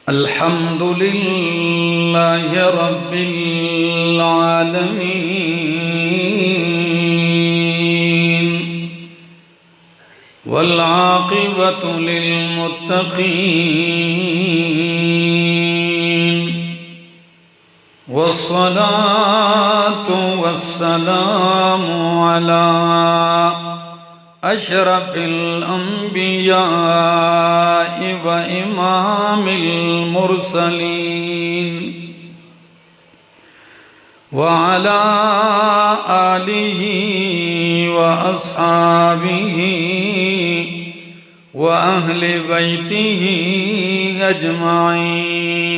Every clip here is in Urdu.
الحمد لله رب العالمين والعاقبة للمتقين والصلاة والسلام على أشرف الأنبياء وإمام المرسلين وعلى آله وأصحابه وأهل بيته أجمعين.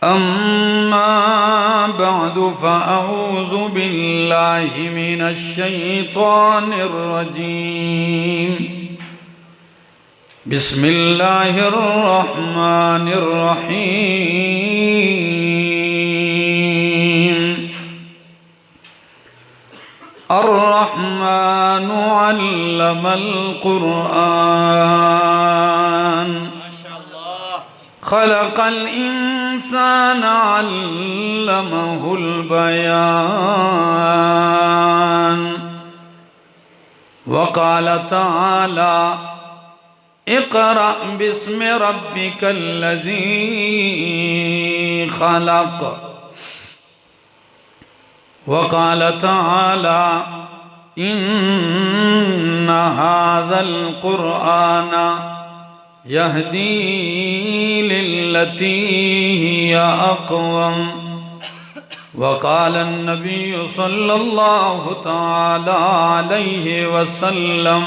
أما بعد فأعوذ بالله من الشيطان الرجيم. بسم الله الرحمن الرحيم. الرحمن علم القرآن خلق الإنسان علمه البيان. وقال تعالى اقرأ باسم ربك الذي خلق. وقال تعالى إن هذا القرآن يهدي للتي هي أقوم. وقال النبي صلى الله تعالى عليه وسلم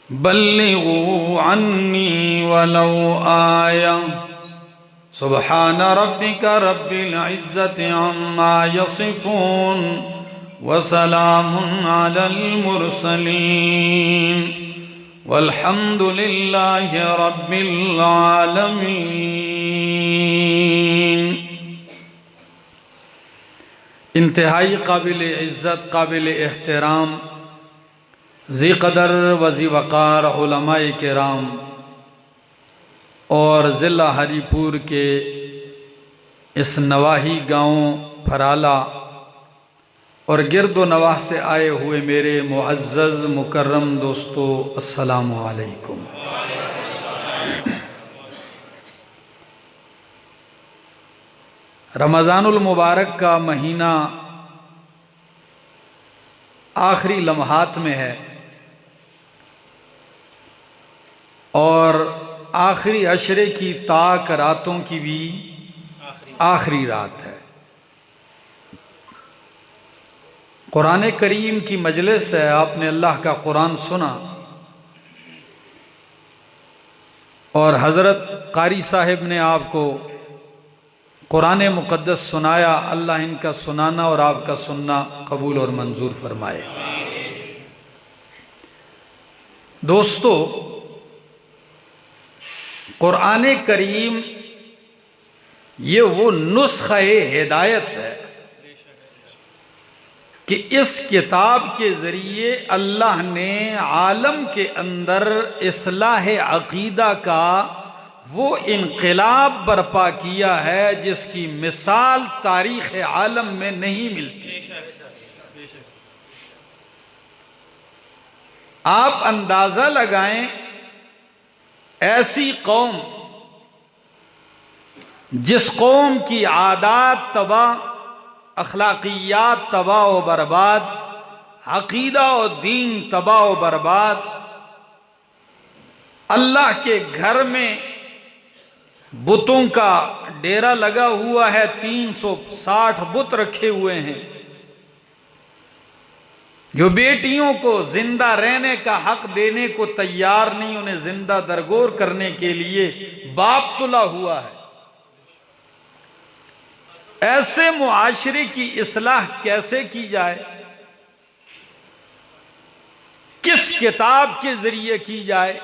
بلغوا عني ولو آية. سبحان ربك رب العزة عما يصفون وسلام على المرسلين والحمد لله رب العالمین. انتہائی قابل عزت، قابل احترام، ذی قدر و ذی وقار علماء کرام اور ضلع ہری پور کے اس نواحی گاؤں پھرالا اور گرد و نواح سے آئے ہوئے میرے معزز مکرم دوستو، السلام علیکم. رمضان المبارک کا مہینہ آخری لمحات میں ہے اور آخری عشرے کی تاک راتوں کی بھی آخری رات ہے. قرآن کریم کی مجلس ہے، آپ نے اللہ کا قرآن سنا اور حضرت قاری صاحب نے آپ کو قرآن مقدس سنایا. اللہ ان کا سنانا اور آپ کا سننا قبول اور منظور فرمائے. دوستو، قرآن کریم یہ وہ نسخہ ہدایت ہے کہ اس کتاب کے ذریعے اللہ نے عالم کے اندر اصلاح عقیدہ کا وہ انقلاب برپا کیا ہے جس کی مثال تاریخ عالم میں نہیں ملتی. آپ اندازہ لگائیں، ایسی قوم جس قوم کی عادات تباہ، اخلاقیات تباہ و برباد، عقیدہ و دین تباہ و برباد، اللہ کے گھر میں بتوں کا ڈیرا لگا ہوا ہے، 360 بت رکھے ہوئے ہیں، جو بیٹیوں کو زندہ رہنے کا حق دینے کو تیار نہیں، انہیں زندہ درگور کرنے کے لیے باپ تلا ہوا ہے. ایسے معاشرے کی اصلاح کیسے کی جائے؟ کس کتاب کے ذریعے کی جائے؟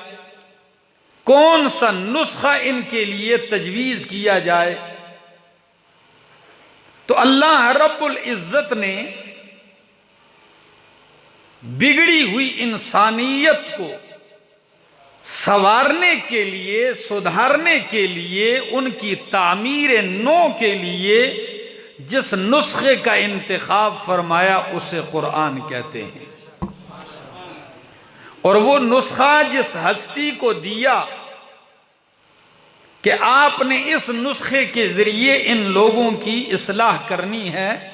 کون سا نسخہ ان کے لیے تجویز کیا جائے؟ تو اللہ رب العزت نے بگڑی ہوئی انسانیت کو سنوارنے کے لیے، سدھارنے کے لیے، ان کی تعمیر نو کے لیے جس نسخے کا انتخاب فرمایا اسے قرآن کہتے ہیں۔ اور وہ نسخہ جس ہستی کو دیا کہ آپ نے اس نسخے کے ذریعے ان لوگوں کی اصلاح کرنی ہے،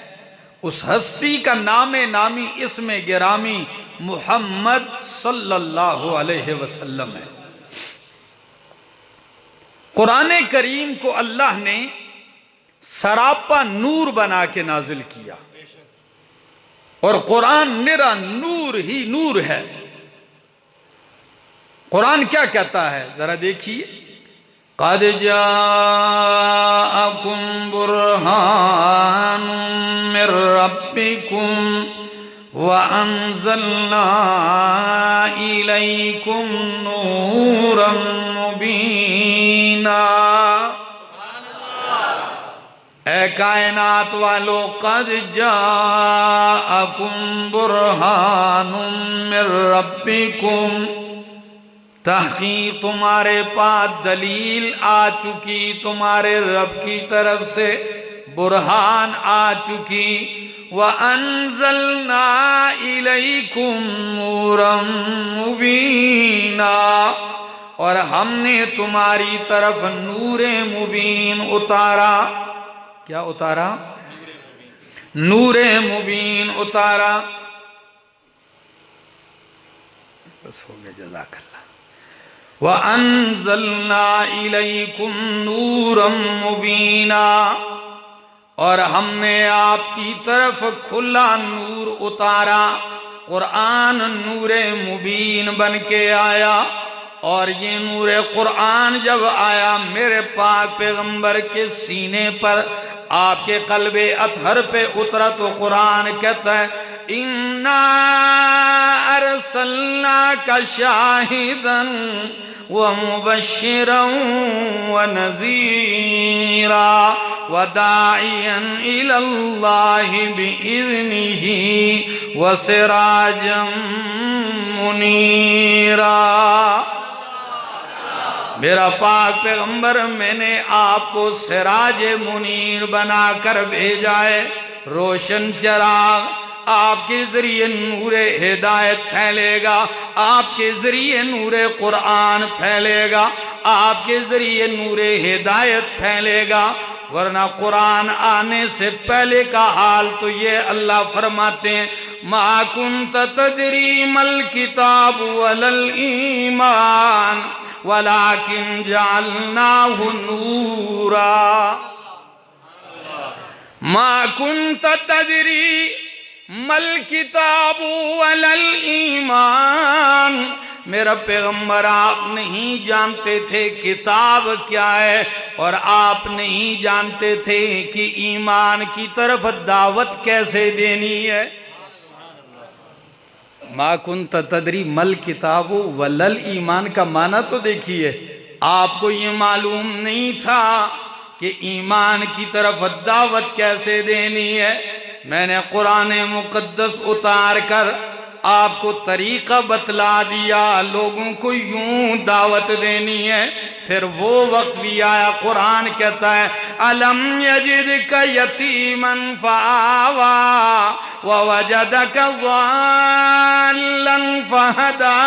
اس ہستی کا نام نامی اسم گرامی محمد صلی اللہ علیہ وسلم ہے۔ قرآن کریم کو اللہ نے سراپا نور بنا کے نازل کیا، اور قرآن نرا نور ہی نور ہے۔ قرآن کیا کہتا ہے ذرا دیکھیے، قَدْ جَاءَكُمْ بُرْهَانٌ مِّن رَّبِّكُمْ وَأَنزَلْنَا إِلَيْكُمْ نُورًا مُبِينًا۔ اے کائنات والو، قَدْ جَاءَكُمْ بُرْهَانٌ مِّن رَّبِّكُمْ، تحقیق تمہارے پاس دلیل آ چکی، تمہارے رب کی طرف سے برہان آ چکی۔ وَأَنزَلْنَا إِلَيْكُمْ نُورًا مُبِينًا، اور ہم نے تمہاری طرف نور مبین اتارا۔ کیا اتارا؟ نور مبین اتارا۔ بس ہو گیا، جزاک اللہ۔ وَأَنزَلْنَا إِلَيْكُمْ نُورًا مُبِينًا، اور ہم نے آپ کی طرف کھلا نور اتارا۔ قرآن نور مبین بن کے آیا، اور یہ نور قرآن جب آیا میرے پاک پیغمبر کے سینے پر، آپ کے قلب اطہر پہ اترا، تو قرآن کہتا ہے اِنَّا أَرْسَلْنَاكَ شَاهِدًا وَمُبَشِّرًا وَنَذِيرًا وَدَاعِيًا إِلَى اللَّهِ بِإِذْنِهِ وَسِرَاجًا مُنِيرًا۔ میرا پاک پیغمبر، میں نے آپ کو سراج منیر بنا کر بھیجا ہے، روشن چراغ۔ آپ کے ذریعے نور ہدایت پھیلے گا، آپ کے ذریعے نور قرآن پھیلے گا، آپ کے ذریعے نور ہدایت پھیلے گا۔ ورنہ قرآن آنے سے پہلے کا حال تو یہ اللہ فرماتے ہیں مَا كُنْتَ تَدْرِي مَا الْكِتَابُ وَلَا الْإِيمَانُ وَلَكِنْ جَعَلْنَاهُ نُورًا۔ مَا كُنْتَ تَدْرِي مَا الْكِتَابُ وَلَا الْإِيمَانُ، میرا پیغمبر آپ نہیں جانتے تھے کتاب کیا ہے، اور آپ نہیں جانتے تھے کہ ایمان کی طرف دعوت کیسے دینی ہے۔ ما کنت تدری مل کتاب ولل ایمان کا معنی تو دیکھیے، آپ کو یہ معلوم نہیں تھا کہ ایمان کی طرف دعوت کیسے دینی ہے۔ میں نے قرآن مقدس اتار کر آپ کو طریقہ بتلا دیا، لوگوں کو یوں دعوت دینی ہے۔ پھر وہ وقت بھی آیا، قرآن کہتا ہے أَلَمْ يَجِدْكَ يَتِيمًا فَآوَى وَوَجَدَكَ ضَالًّا فَهَدَى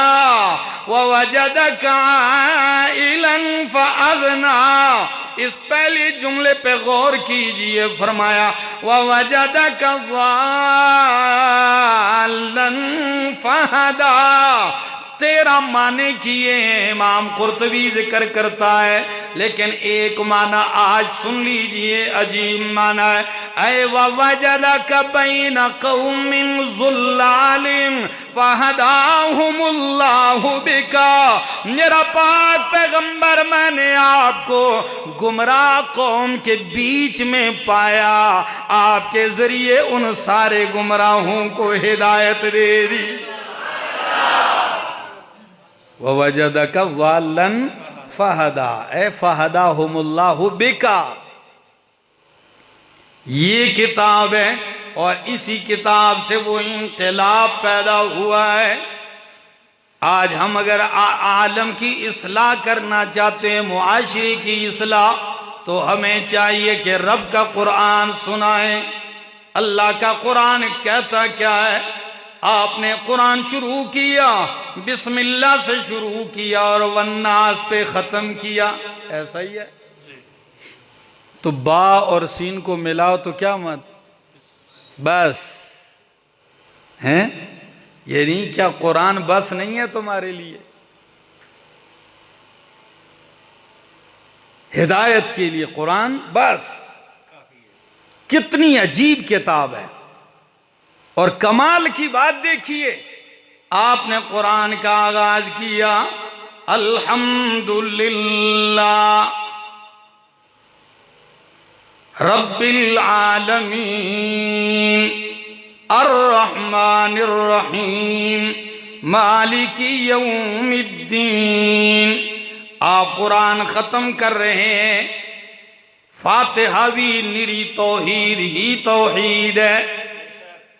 وَوَجَدَكَ عَائِلًا فَأَغْنَى۔ اس پہلی جملے پہ غور کیجئے، فرمایا وَوَجَدَكَ ضَالًّا فَهَدَى۔ تیرہ معنی کیے ہیں، امام قرطبی ذکر کرتا ہے، لیکن ایک معنی آج سن لیجئے، عجیب معنی ہے، اے وَوَجَدَكَ بَيْنَ قَوْمٍ ظُلَّالٍ فَهَدَاهُمُ اللَّهُ بِكَ۔ میرا پاک پیغمبر، میں نے آپ کو گمراہ قوم کے بیچ میں پایا، آپ کے ذریعے ان سارے گمراہوں کو ہدایت دے دی۔ وَوَجَدَكَ ضَالًّا فَهَدَى، اے فَهَدَاهُمُ اللَّهُ بِكَ۔ یہ کتاب ہے اور اسی کتاب سے وہ انقلاب پیدا ہوا ہے۔ آج ہم اگر عالم کی اصلاح کرنا چاہتے ہیں، معاشرے کی اصلاح، تو ہمیں چاہیے کہ رب کا قرآن سنائیں۔ اللہ کا قرآن کہتا کیا ہے؟ آپ نے قرآن شروع کیا، بسم اللہ سے شروع کیا اور والناس پہ ختم کیا، ایسا ہی ہے۔ تو با اور سین کو ملاؤ تو کیا مت بس ہیں؟ یعنی کیا قرآن بس نہیں ہے تمہارے لیے؟ ہدایت کے لیے قرآن بس؟ کتنی عجیب کتاب ہے۔ اور کمال کی بات دیکھیے، آپ نے قرآن کا آغاز کیا الحمدللہ رب العالمین الرحمن الرحیم مالک یوم الدین۔ آپ قرآن ختم کر رہے ہیں، فاتحہ بھی نری توحید ہی توحید ہے،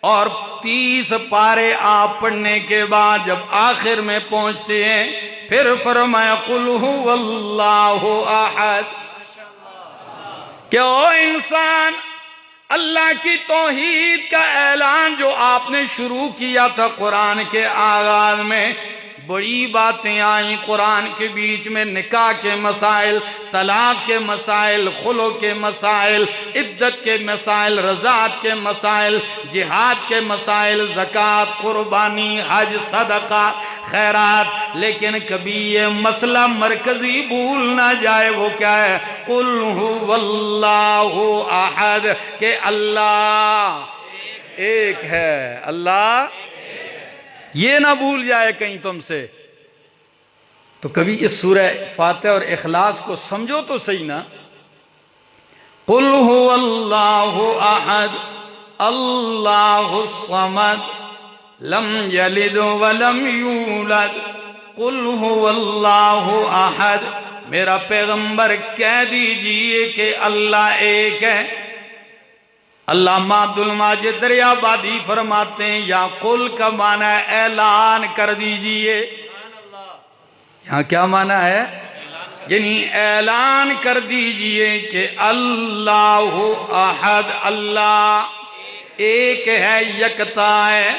اور 30 پارے آپ پڑھنے کے بعد جب آخر میں پہنچتے ہیں پھر فرمایا قل هو اللہ احد، کہ او انسان، اللہ کی توحید کا اعلان جو آپ نے شروع کیا تھا قرآن کے آغاز میں، بڑی باتیں آئیں قرآن کے بیچ میں، نکاح کے مسائل، طلاق کے مسائل، خلو کے مسائل، عدت کے مسائل، رضاعت کے مسائل، جہاد کے مسائل، زکوٰۃ، قربانی، حج، صدقہ، خیرات، لیکن کبھی یہ مسئلہ مرکزی بھول نہ جائے، وہ کیا ہے؟ قل هو اللہ احد، کہ اللہ ایک ہے، اللہ یہ نہ بھول جائے کہیں تم سے۔ تو کبھی اس سورہ فاتحہ اور اخلاص کو سمجھو تو صحیح نا۔ قل هو اللہ احد اللہ الصمد لم یلد ولم یولد قل هو اللہ احد۔ میرا پیغمبر کہہ دیجئے کہ اللہ ایک ہے۔ علامہ عبد الماجد دریابادی فرماتے ہیں یا قل کا معنی ہے اعلان کر دیجئے۔ یہاں کیا معنی ہے؟ یعنی اعلان کر دیجئے کہ اللہ احد، اللہ ایک ہے، یکتا ہے۔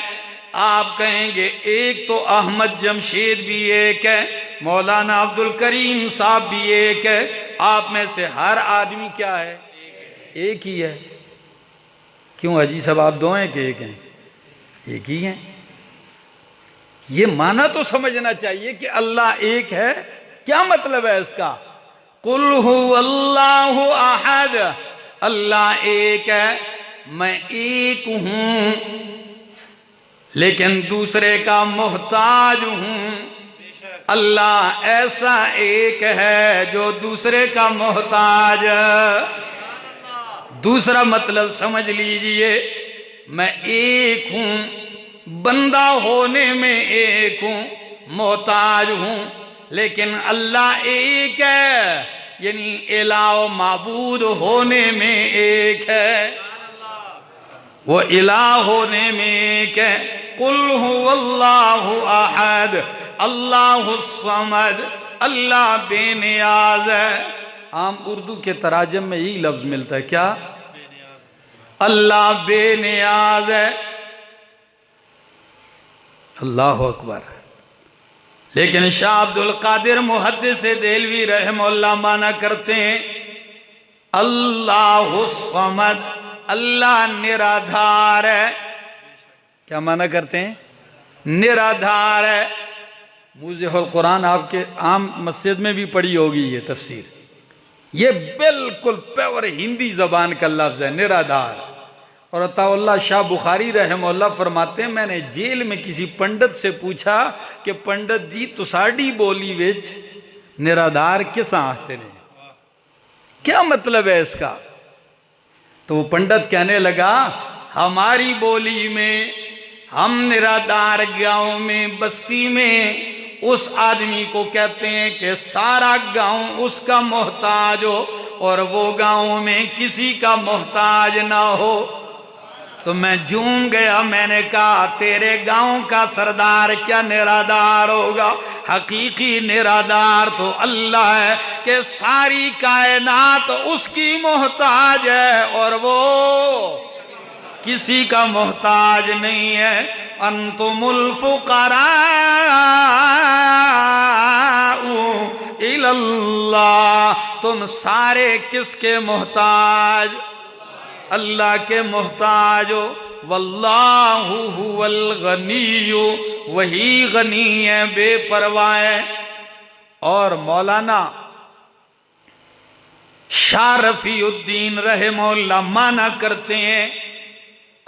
آپ کہیں گے ایک تو احمد جمشید بھی ایک ہے، مولانا عبد الکریم صاحب بھی ایک ہے، آپ میں سے ہر آدمی کیا ہے؟ ایک ہی ہے۔ کیوں حاجی صاحب آپ دو ہیں کہ ایک ہیں؟ ایک ہی ہیں۔ یہ معنی تو سمجھنا چاہیے کہ اللہ ایک ہے، کیا مطلب ہے اس کا؟ قل هو اللہ احد، اللہ ایک ہے، میں ایک ہوں لیکن دوسرے کا محتاج ہوں۔ اللہ ایسا ایک ہے جو دوسرے کا محتاج۔ دوسرا مطلب سمجھ لیجئے، میں ایک ہوں، بندہ ہونے میں ایک ہوں، محتاج ہوں، لیکن اللہ ایک ہے، یعنی الہ و معبود ہونے میں ایک ہے، وہ الہ ہونے میں ایک ہے۔ قل هو اللہ احد اللہ الصمد، اللہ بے نیاز ہے۔ عام اردو کے تراجم میں یہی لفظ ملتا ہے، کیا؟ اللہ بے نیاز ہے۔ اللہ اکبر۔ لیکن شاہ عبد القادر محدث دہلوی رحمہ اللہ معنی کرتے ہیں اللہ الصمد، اللہ نرادھار ہے۔ کیا معنی کرتے ہیں؟ نرادھار ہے۔ موضح القرآن آپ کے عام مسجد میں بھی پڑھی ہوگی یہ تفسیر، یہ بالکل پیور ہندی زبان کا لفظ ہے، نرادھار۔ اور عطا اللہ شاہ بخاری رحمہ اللہ فرماتے ہیں میں نے جیل میں کسی پنڈت سے پوچھا کہ پنڈت جی تساڑی بولی وچ نرادھار کس آہتے نے، کیا مطلب ہے اس کا؟ تو وہ پنڈت کہنے لگا ہماری بولی میں ہم نرادھار گاؤں میں بستی میں اس آدمی کو کہتے ہیں کہ سارا گاؤں اس کا محتاج ہو، اور وہ گاؤں میں کسی کا محتاج نہ ہو۔ تو میں جھوم گیا، میں نے کہا تیرے گاؤں کا سردار کیا نرادار ہوگا؟ حقیقی نرادار تو اللہ ہے کہ ساری کائنات اس کی محتاج ہے اور وہ کسی کا محتاج نہیں ہے۔ انتم الفقراء الی اللہ، تم سارے کس کے محتاج؟ اللہ کے محتاج ہو۔ واللہ هو الغنی، وہی غنی ہے، بے پرواہ ہے۔ اور مولانا شاہ رفیع الدین رحمہ اللہ مانا کرتے ہیں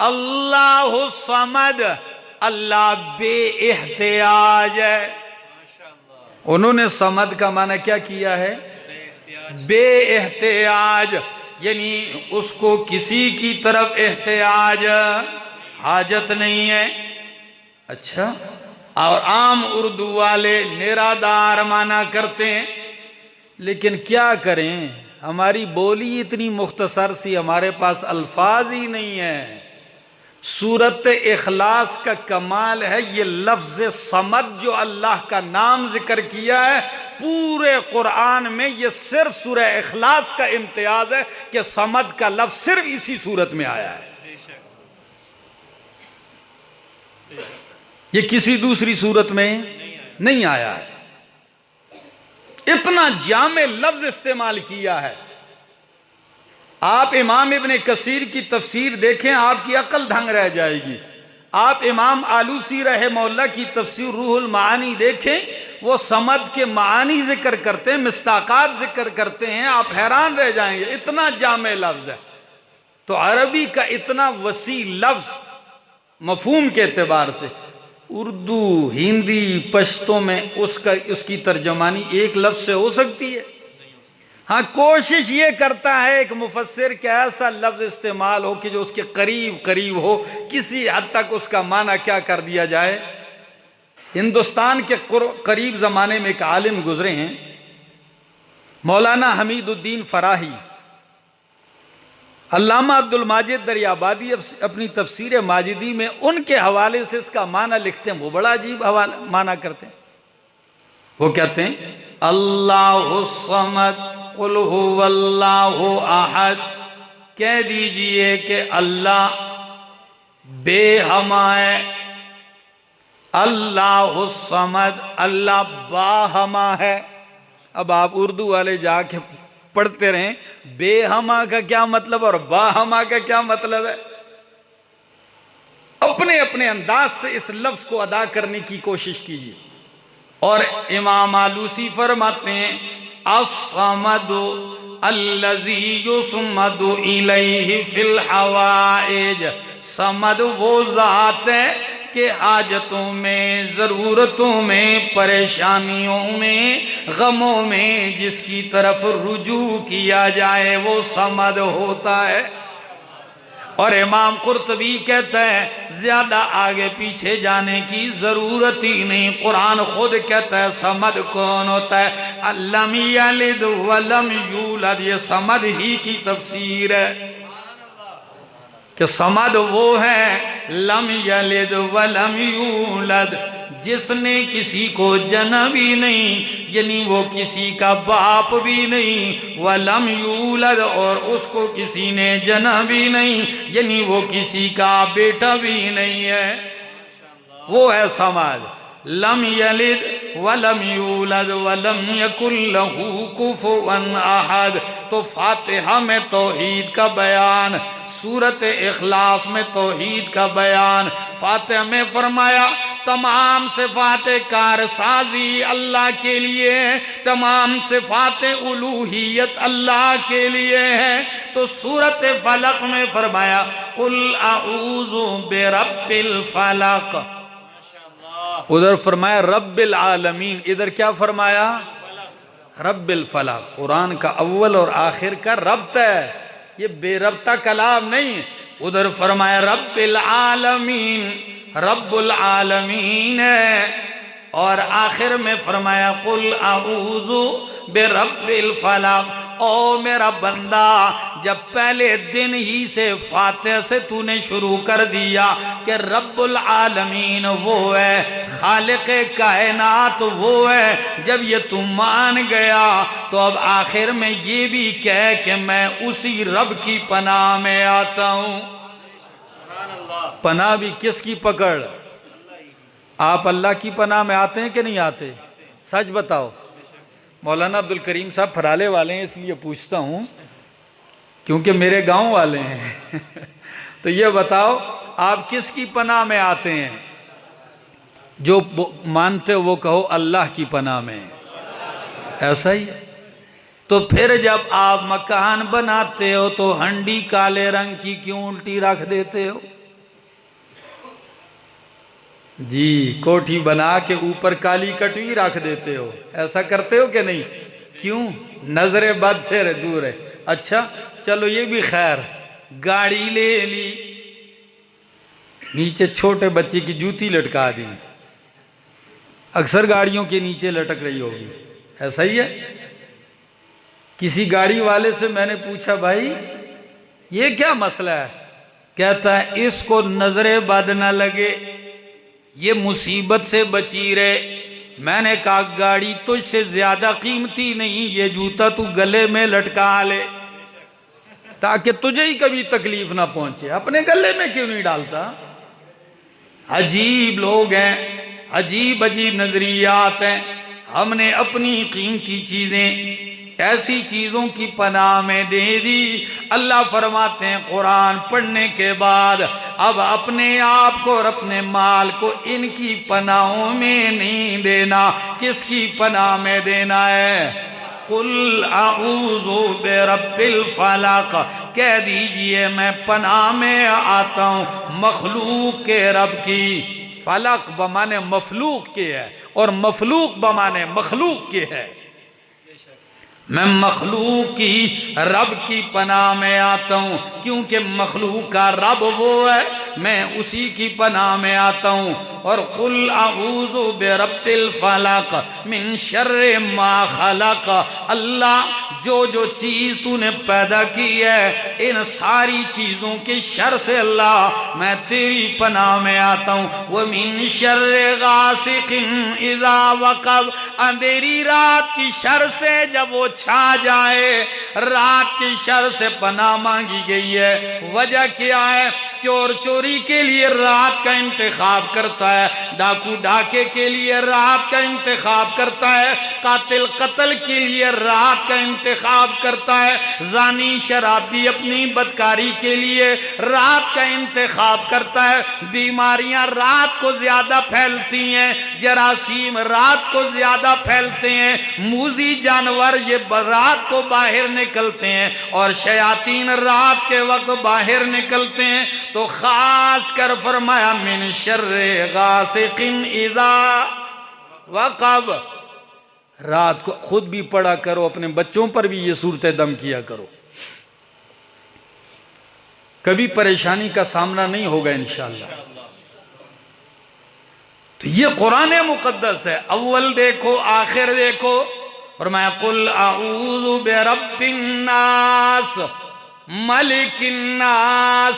اللہ صمد، اللہ بے احتیاج ہے۔ انہوں نے صمد کا معنی کیا کیا ہے؟ بے احتیاج، یعنی اس کو کسی کی طرف احتیاج حاجت نہیں ہے۔ اچھا، اور عام اردو والے نرادار مانا کرتے ہیں، لیکن کیا کریں، ہماری بولی اتنی مختصر سی، ہمارے پاس الفاظ ہی نہیں ہے۔ سورت اخلاص کا کمال ہے یہ لفظ صمد جو اللہ کا نام ذکر کیا ہے، پورے قرآن میں یہ صرف سورہ اخلاص کا امتیاز ہے کہ صمد کا لفظ صرف اسی صورت میں آیا ہے، یہ کسی دوسری صورت میں نہیں آیا ہے۔ اتنا جامع لفظ استعمال کیا ہے۔ آپ امام ابن کثیر کی تفسیر دیکھیں، آپ کی عقل دھنگ رہ جائے گی۔ آپ امام آلوسی رحمہ اللہ کی تفسیر روح المعانی دیکھیں، وہ صمد کے معانی ذکر کرتے ہیں، مصداقات ذکر کرتے ہیں، آپ حیران رہ جائیں گے، اتنا جامع لفظ ہے۔ تو عربی کا اتنا وسیع لفظ مفہوم کے اعتبار سے، اردو، ہندی، پشتو میں اس کی ترجمانی ایک لفظ سے ہو سکتی ہے؟ ہاں، کوشش یہ کرتا ہے ایک مفسر کہ ایسا لفظ استعمال ہو کہ جو اس کے قریب ہو، کسی حد تک اس کا معنی کیا کر دیا جائے۔ ہندوستان کے قریب زمانے میں ایک عالم گزرے ہیں، مولانا حمید الدین فراہی۔ علامہ عبد الماجد دریابادی اپنی تفسیر ماجدی میں ان کے حوالے سے اس کا معنی لکھتے ہیں، وہ بڑا عجیب معنی کرتے ہیں۔ وہ کہتے ہیں اللہ الصمد قل هو اللہ احد، کہہ دیجئے کہ اللہ بے ہمہ ہے، اللہ الصمد، اللہ باہمہ ہے۔ اب آپ اردو والے جا کے پڑھتے رہیں بے ہمہ کا کیا مطلب اور باہمہ کا کیا مطلب ہے، اپنے اپنے انداز سے اس لفظ کو ادا کرنے کی کوشش کیجیے۔ اور امام آلوسی فرماتے ہیں الصمد الذی یصمد الیہ فی الحوائج، صمد وہ ذات ہے کہ حاجتوں میں، ضرورتوں میں، پریشانیوں میں، غموں میں جس کی طرف رجوع کیا جائے وہ صمد ہوتا ہے۔ اور امام قرطبی کہتا ہے زیادہ آگے پیچھے جانے کی ضرورت ہی نہیں، قرآن خود کہتا ہے صمد کون ہوتا ہے، لم یلد ولم یولد، یہ صمد ہی کی تفسیر ہے کہ صمد وہ ہے لم یلد ولم یولد، جس نے کسی کو جنا بھی نہیں، یعنی وہ کسی کا باپ بھی نہیں، ولم یولد، اور اس کو کسی نے جنا بھی نہیں، یعنی وہ کسی کا بیٹا بھی نہیں ہے، وہ ہے صمد۔ لم یلد ولم یولد ولم یکن لہ کفوا احد۔ تو فاتحہ میں توحید کا بیان، سورت اخلاص میں توحید کا بیان، فاتحہ میں فرمایا تمام صفات کارسازی اللہ کے لیے، تمام صفات الوہیت اللہ کے لیے ہے۔ تو سورت فلق میں فرمایا قل اعوذ برب الفلق، ادھر فرمایا رب العالمین، ادھر کیا فرمایا؟ رب الفلق۔ قرآن کا اول اور آخر کا ربط ہے، یہ بے ربطہ کلام نہیں۔ ادھر فرمایا رب العالمین، رب العالمین ہے، اور آخر میں فرمایا قل اعوذ برب الفلق۔ او میرا بندہ، جب پہلے دن ہی سے فاتحہ سے تو نے شروع کر دیا کہ رب العالمین وہ ہے، خالق کائنات وہ ہے، جب یہ تو مان گیا تو اب آخر میں یہ بھی کہے کہ میں اسی رب کی پناہ میں آتا ہوں۔ پناہ بھی کس کی پکڑ؟ آپ اللہ کی پناہ میں آتے ہیں کہ نہیں آتے؟ سچ بتاؤ۔ مولانا عبدالکریم صاحب پھرالے والے ہیں، اس لیے پوچھتا ہوں کیونکہ میرے گاؤں والے ہیں۔ تو یہ بتاؤ آپ کس کی پناہ میں آتے ہیں؟ جو مانتے ہو وہ کہو اللہ کی پناہ میں۔ ایسا ہی ہے۔ تو پھر جب آپ مکان بناتے ہو تو ہنڈی کالے رنگ کی کیوں الٹی رکھ دیتے ہو؟ جی، کوٹھی بنا کے اوپر کالی کٹوی رکھ دیتے ہو، ایسا کرتے ہو کہ نہیں؟ کیوں؟ نظر بد سے دور ہے۔ اچھا چلو یہ بھی خیر، گاڑی لے لی، نیچے چھوٹے بچے کی جوتی لٹکا دی، اکثر گاڑیوں کے نیچے لٹک رہی ہوگی، ایسا ہی ہے؟ کسی گاڑی والے سے میں نے پوچھا بھائی یہ کیا مسئلہ ہے؟ کہتا ہے اس کو نظر بد نہ لگے، یہ مصیبت سے بچی رہے۔ میں نے کہا گاڑی تجھ سے زیادہ قیمتی نہیں، یہ جوتا تو گلے میں لٹکا لے تاکہ تجھے ہی کبھی تکلیف نہ پہنچے، اپنے گلے میں کیوں نہیں ڈالتا؟ عجیب لوگ ہیں، عجیب عجیب نظریات ہیں۔ ہم نے اپنی قیمتی چیزیں ایسی چیزوں کی پناہ میں دے دی۔ اللہ فرماتے ہیں قرآن پڑھنے کے بعد اب اپنے آپ کو اور اپنے مال کو ان کی پناہوں میں نہیں دینا، کس کی پناہ میں دینا ہے؟ قل اعوذ برب الفلق، کہہ دیجئے میں پناہ میں آتا ہوں مخلوق کے رب کی۔ فلق بمانے مخلوق کے ہے اور مخلوق بمانے مخلوق کے ہے۔ میں مخلوق کی رب کی پناہ میں آتا ہوں، کیونکہ مخلوق کا رب وہ ہے، میں اسی کی پناہ میں آتا ہوں۔ اور قل اعوذ برب الفلق من شر ما خلق، اللہ جو جو چیز تو نے پیدا کی ہے ان ساری چیزوں کے شر سے اللہ میں تیری پناہ میں آتا ہوں۔ ومن شر غاسق اذا وقب، اندھیری رات کی شر سے جب وہ چھا جائے، رات کی شر سے پناہ مانگی گئی ہے۔ وجہ کیا ہے؟ چور چوری کے لیے رات کا انتخاب کرتا ہے، ڈاکو ڈاکے کے لیے رات کا انتخاب کرتا ہے، قاتل قتل کے لیے رات کا انتخاب کرتا ہے، زانی شرابی اپنی بدکاری کے لیے رات کا انتخاب کرتا ہے۔ بیماریاں رات کو زیادہ پھیلتی ہیں، جراثیم رات کو زیادہ پھیلتے ہیں، موذی جانور یہ رات کو باہر نکلتے ہیں اور شیاطین رات کے وقت باہر نکلتے ہیں۔ تو خاص کر فرمایا من شر غاسق اذا وقب، رات کو خود بھی پڑھا کرو، اپنے بچوں پر بھی یہ صورت دم کیا کرو، کبھی پریشانی کا سامنا نہیں ہوگا انشاءاللہ۔ تو یہ قرآن مقدس ہے، اول دیکھو آخر دیکھو۔ فرمایا قل اعوذ برب الناس ملک الناس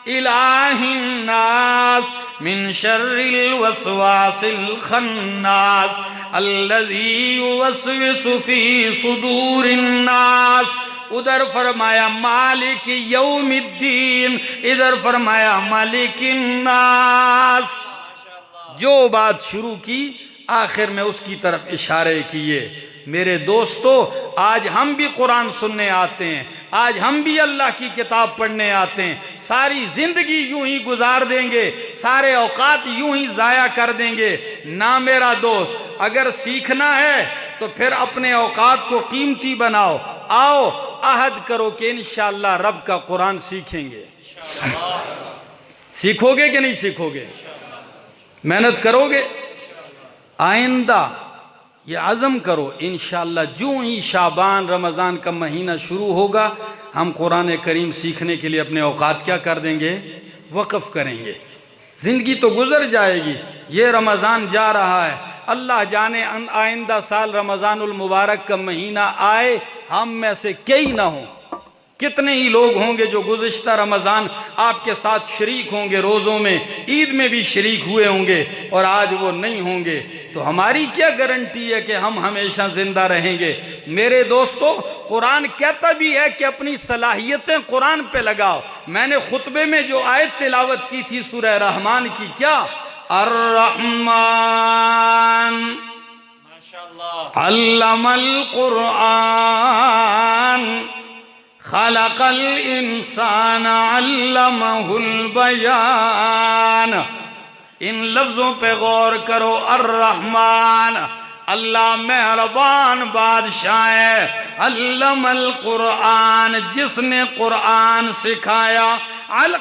الہ الناس من شر الوسواس الخناس الذی یوسوس فی صدور الناس۔ ادھر فرمایا مالک یوم الدین، ادھر فرمایا مالک الناس۔ جو بات شروع کی آخر میں اس کی طرف اشارے کیے۔ میرے دوستو آج ہم بھی قرآن سننے آتے ہیں، آج ہم بھی اللہ کی کتاب پڑھنے آتے ہیں، ساری زندگی یوں ہی گزار دیں گے، سارے اوقات یوں ہی ضائع کر دیں گے؟ نہ میرا دوست، اگر سیکھنا ہے تو پھر اپنے اوقات کو قیمتی بناؤ، آؤ عہد کرو کہ انشاءاللہ رب کا قرآن سیکھیں گے۔ سیکھو گے کہ نہیں سیکھو گے؟ محنت کرو گے؟ آئندہ یہ عزم کرو انشاءاللہ جو ہی شعبان رمضان کا مہینہ شروع ہوگا ہم قرآن کریم سیکھنے کے لیے اپنے اوقات کیا کر دیں گے؟ وقف کریں گے۔ زندگی تو گزر جائے گی، یہ رمضان جا رہا ہے، اللہ جانے آئندہ سال رمضان المبارک کا مہینہ آئے ہم میں سے کئی نہ ہوں۔ کتنے ہی لوگ ہوں گے جو گزشتہ رمضان آپ کے ساتھ شریک ہوں گے، روزوں میں، عید میں بھی شریک ہوئے ہوں گے، اور آج وہ نہیں ہوں گے۔ تو ہماری کیا گارنٹی ہے کہ ہم ہمیشہ زندہ رہیں گے؟ میرے دوستو، قرآن کہتا بھی ہے کہ اپنی صلاحیتیں قرآن پہ لگاؤ۔ میں نے خطبے میں جو آیت تلاوت کی تھی سورہ رحمان کی، کیا؟ الرحمن علم القرآن خلق الانسان علمہ البیان۔ ان لفظوں پہ غور کرو۔ الرحمن، اللہ مہربان بادشاہ ہے۔ علم القرآن، جس نے قرآن سکھایا۔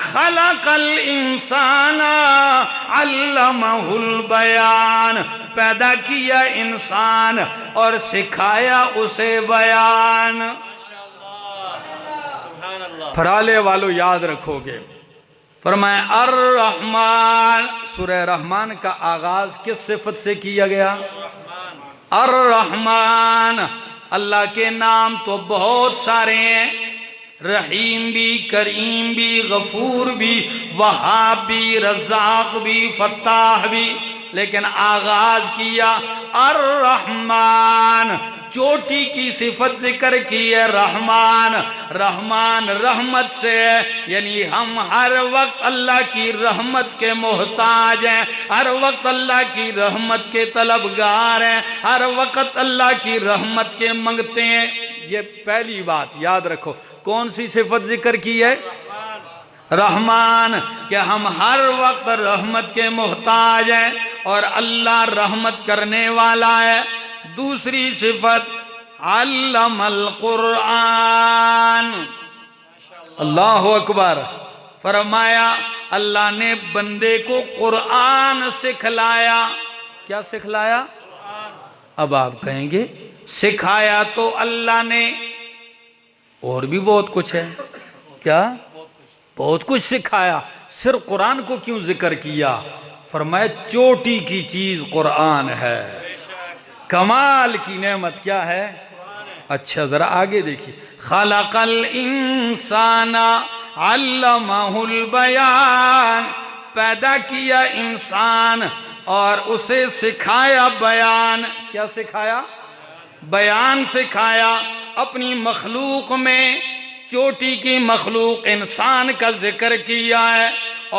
خلق الانسان علمہ البیان، پیدا کیا انسان اور سکھایا اسے بیان۔ پھرالے والو یاد رکھو گے، فرمایا الرحمن۔ سورہ رحمان کا آغاز کس صفت سے کیا گیا؟ الرحمن۔ اللہ کے نام تو بہت سارے ہیں، رحیم بھی، کریم بھی، غفور بھی، وہاب بھی، رزاق بھی، فتاح بھی، لیکن آغاز کیا الرحمن۔ چوٹی کی صفت ذکر کی ہے رحمان۔ رحمان رحمت سے ہے، یعنی ہم ہر وقت اللہ کی رحمت کے محتاج ہیں، ہر وقت اللہ کی رحمت کے طلبگار ہیں، ہر وقت اللہ کی رحمت کے منگتے ہیں۔ یہ پہلی بات یاد رکھو۔ کون سی صفت ذکر کی ہے؟ رحمان، کہ ہم ہر وقت رحمت کے محتاج ہیں اور اللہ رحمت کرنے والا ہے۔ دوسری صفت علم القرآن۔ اللہ اکبر۔ فرمایا اللہ نے بندے کو قرآن سکھلایا۔ کیا سکھلایا؟ اب آپ کہیں گے سکھایا تو اللہ نے، اور بھی بہت کچھ ہے۔ کیا؟ بہت کچھ سکھایا، صرف قرآن کو کیوں ذکر کیا؟ فرمایا چوٹی کی چیز قرآن ہے، کمال کی نعمت کیا ہے؟ اچھا ذرا آگے دیکھیے۔ خلق الانسان علمہ البیان، پیدا کیا انسان اور اسے سکھایا بیان۔ کیا سکھایا؟ بیان سکھایا۔ اپنی مخلوق میں چوٹی کی مخلوق انسان کا ذکر کیا ہے،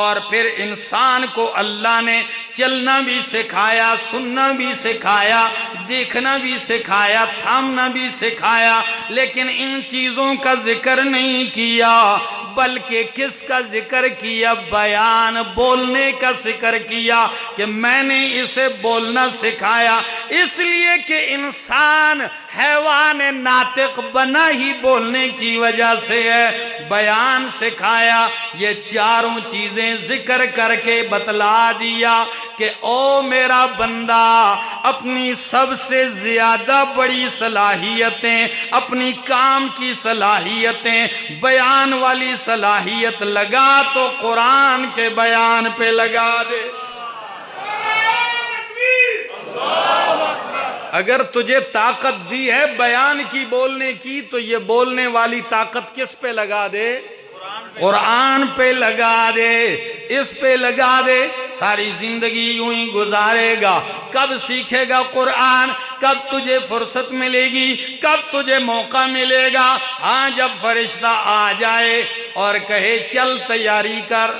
اور پھر انسان کو اللہ نے چلنا بھی سکھایا، سننا بھی سکھایا، دیکھنا بھی سکھایا، تھامنا بھی سکھایا، لیکن ان چیزوں کا ذکر نہیں کیا، بلکہ کس کا ذکر کیا؟ بیان، بولنے کا ذکر کیا کہ میں نے اسے بولنا سکھایا، اس لیے کہ انسان حیوان ناطق بنا ہی بولنے کی وجہ سے ہے۔ بیان سکھایا، یہ چاروں چیزیں ذکر کر کے بتلا دیا کہ او میرا بندہ، اپنی سب سے زیادہ بڑی صلاحیتیں، اپنی کام کی صلاحیتیں، بیان والی صلاحیت لگا تو قرآن کے بیان پہ لگا دے۔ اگر تجھے طاقت دی ہے بیان کی، بولنے کی، تو یہ بولنے والی طاقت کس پہ لگا دے؟ قرآن پہ لگا دے، اس پہ لگا دے۔ ساری زندگی یوں ہی گزارے گا، کب سیکھے گا قرآن؟ کب تجھے فرصت ملے گی؟ کب تجھے موقع ملے گا؟ ہاں جب فرشتہ آ جائے اور کہے چل تیاری کر،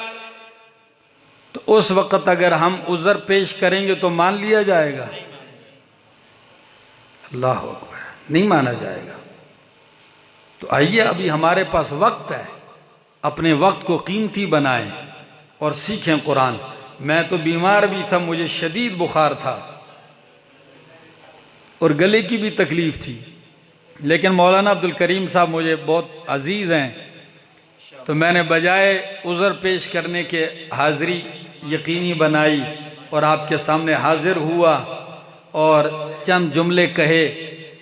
تو اس وقت اگر ہم عذر پیش کریں گے تو مان لیا جائے گا؟ اللہ اکبر، نہیں مانا جائے گا۔ تو آئیے ابھی ہمارے پاس وقت ہے، اپنے وقت کو قیمتی بنائیں اور سیکھیں قرآن۔ میں تو بیمار بھی تھا، مجھے شدید بخار تھا اور گلے کی بھی تکلیف تھی، لیکن مولانا عبدالکریم صاحب مجھے بہت عزیز ہیں، تو میں نے بجائے عذر پیش کرنے کے حاضری یقینی بنائی اور آپ کے سامنے حاضر ہوا اور چند جملے کہے۔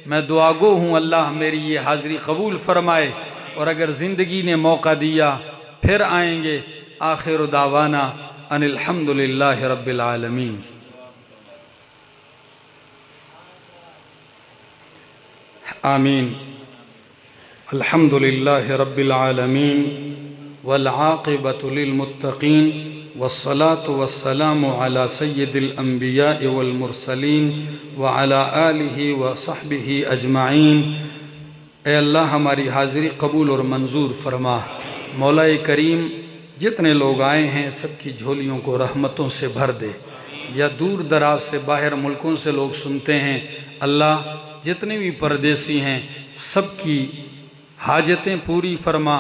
میں دعاگو ہوں اللہ میری یہ حاضری قبول فرمائے، اور اگر زندگی نے موقع دیا پھر آئیں گے۔ آخر دعوانا ان الحمدللہ رب العالمین۔ آمین۔ الحمد للہ رب العالمین والعاقبۃ للمتقین والصلاة والسلام علی سید الانبیاء والمرسلین وعلی آلہ وصحبہ اجمعین۔ اے اللہ ہماری حاضری قبول اور منظور فرما۔ مولا کریم جتنے لوگ آئے ہیں سب کی جھولیوں کو رحمتوں سے بھر دے، یا دور دراز سے باہر ملکوں سے لوگ سنتے ہیں، اللہ جتنے بھی پردیسی ہیں سب کی حاجتیں پوری فرما،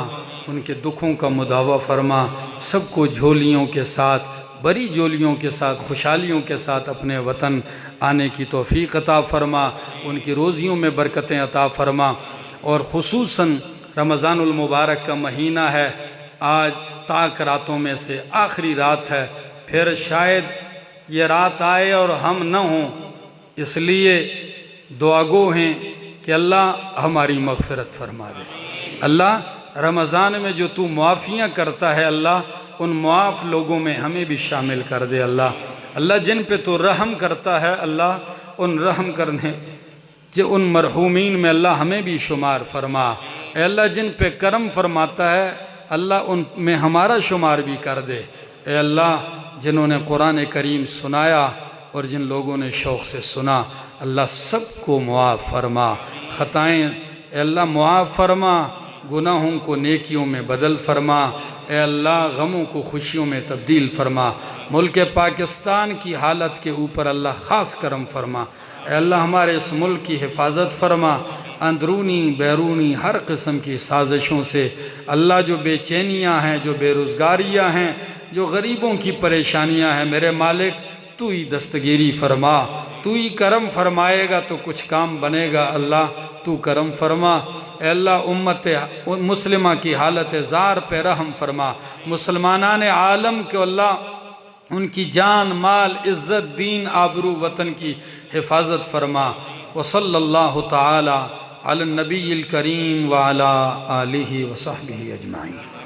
ان کے دکھوں کا مداوع فرما، سب کو جھولیوں کے ساتھ، بڑی جھولیوں کے ساتھ، خوشحالیوں کے ساتھ اپنے وطن آنے کی توفیق عطا فرما، ان کی روزیوں میں برکتیں عطا فرما۔ اور خصوصاً رمضان المبارک کا مہینہ ہے، آج تاک راتوں میں سے آخری رات ہے، پھر شاید یہ رات آئے اور ہم نہ ہوں، اس لیے دعا گو ہیں کہ اللہ ہماری مغفرت فرما دے۔ اللہ رمضان میں جو تو معافیاں کرتا ہے، اللہ ان معاف لوگوں میں ہمیں بھی شامل کر دے۔ اللہ جن پہ تو رحم کرتا ہے، اللہ ان رحم کرنے ان مرحومین میں اللہ ہمیں بھی شمار فرما۔ اے اللہ جن پہ کرم فرماتا ہے، اللہ ان میں ہمارا شمار بھی کر دے۔ اے اللہ جنہوں نے قرآن کریم سنایا اور جن لوگوں نے شوق سے سنا، اللہ سب کو معاف فرما۔ خطائیں اے اللہ معاف فرما، گناہوں کو نیکیوں میں بدل فرما۔ اے اللہ غموں کو خوشیوں میں تبدیل فرما۔ ملک پاکستان کی حالت کے اوپر اللہ خاص کرم فرما۔ اے اللہ ہمارے اس ملک کی حفاظت فرما، اندرونی بیرونی ہر قسم کی سازشوں سے۔ اللہ جو بے چینیاں ہیں، جو بے روزگاریاں ہیں، جو غریبوں کی پریشانیاں ہیں، میرے مالک تو ہی دستگیری فرما، تو ہی کرم فرمائے گا تو کچھ کام بنے گا۔ اللہ تو کرم فرما۔ اے اللہ امت مسلمہ کی حالت زار پہ رحم فرما۔ مسلمانان عالم کے اللہ ان کی جان مال عزت دین آبرو وطن کی حفاظت فرما۔ وصلی اللہ تعالی علی النبی الکریم وعلی آلہ وصحبہ اجمعین۔